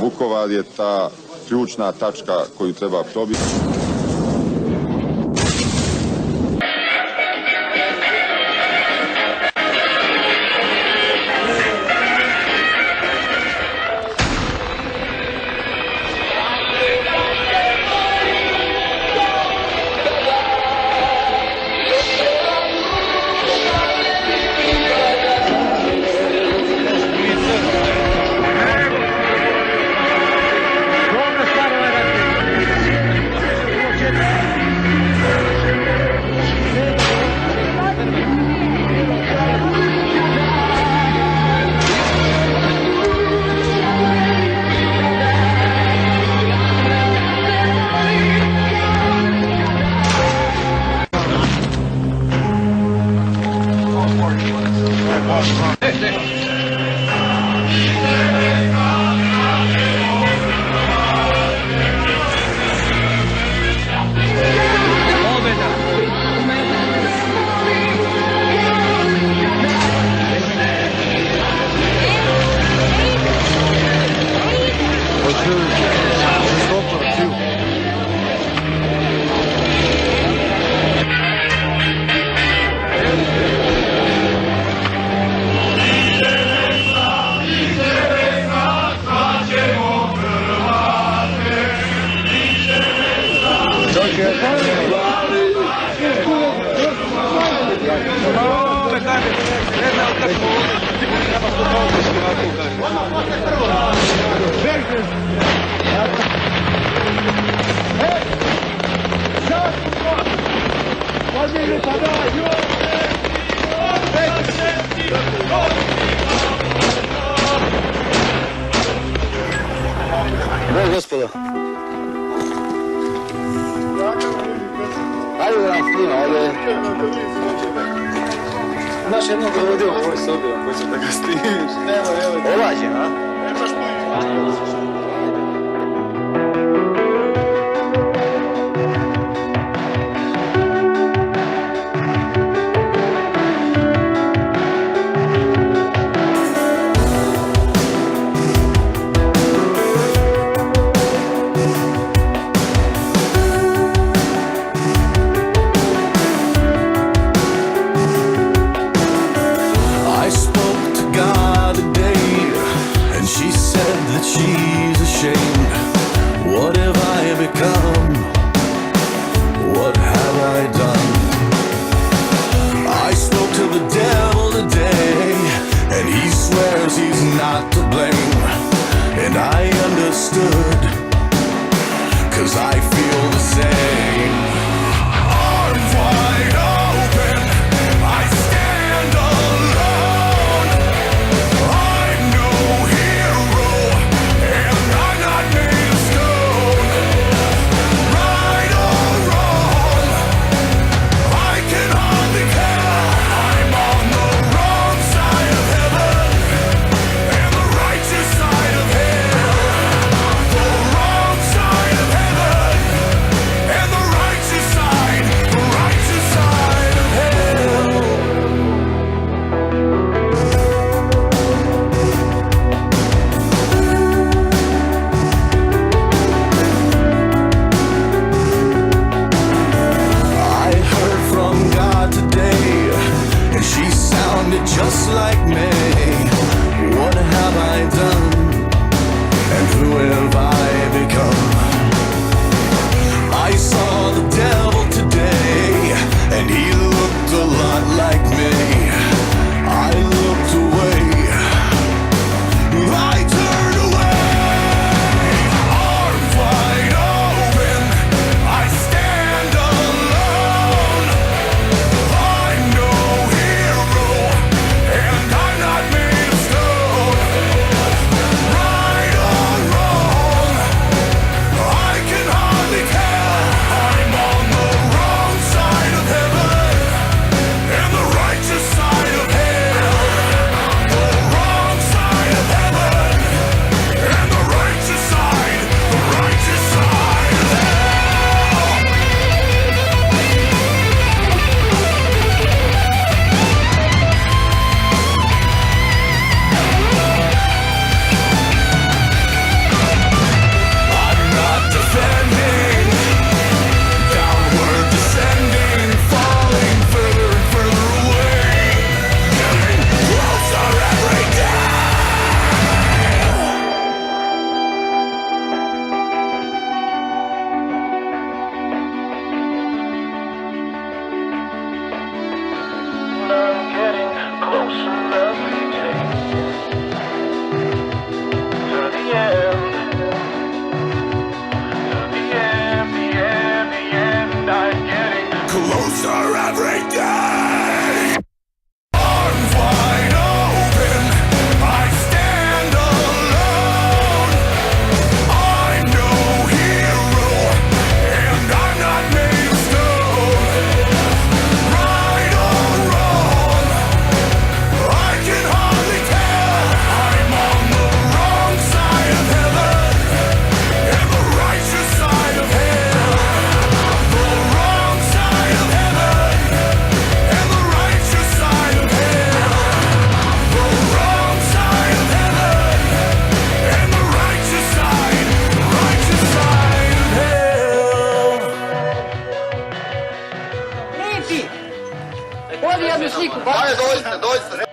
Vukovar je ta ključna tačka koju treba probiti. Gospodo. Ajde da nam snima, ajde. Znaš jednog ovdje u ovoj sobi, ako će da ga snimiš. Olađen, a? Nemaš tu. She's ashamed. What have I become? What have I done? I spoke to the devil today, and he swears he's not to blame. And I understood, 'cause I feel the same. Arms wide open, I stand alone. I'm no hero, and I'm not made of stone. Right or wrong, I can hardly care. I'm on the wrong side of heaven and the righteous side of hell. The wrong side of heaven and the righteous side of hell. I heard from God today, and she sounded just like me. What have I done, and who have I become? I saw the devil today, and he looked a lot like me. I looked away, I turned away. Arms wide open, I stand alone. I'm no hero, and I'm not made of stone. Right or wrong, I can hardly care. I'm on the wrong side of heaven and the righteous side of hell. Odi jednu sliku, ba? Ajde, dođite.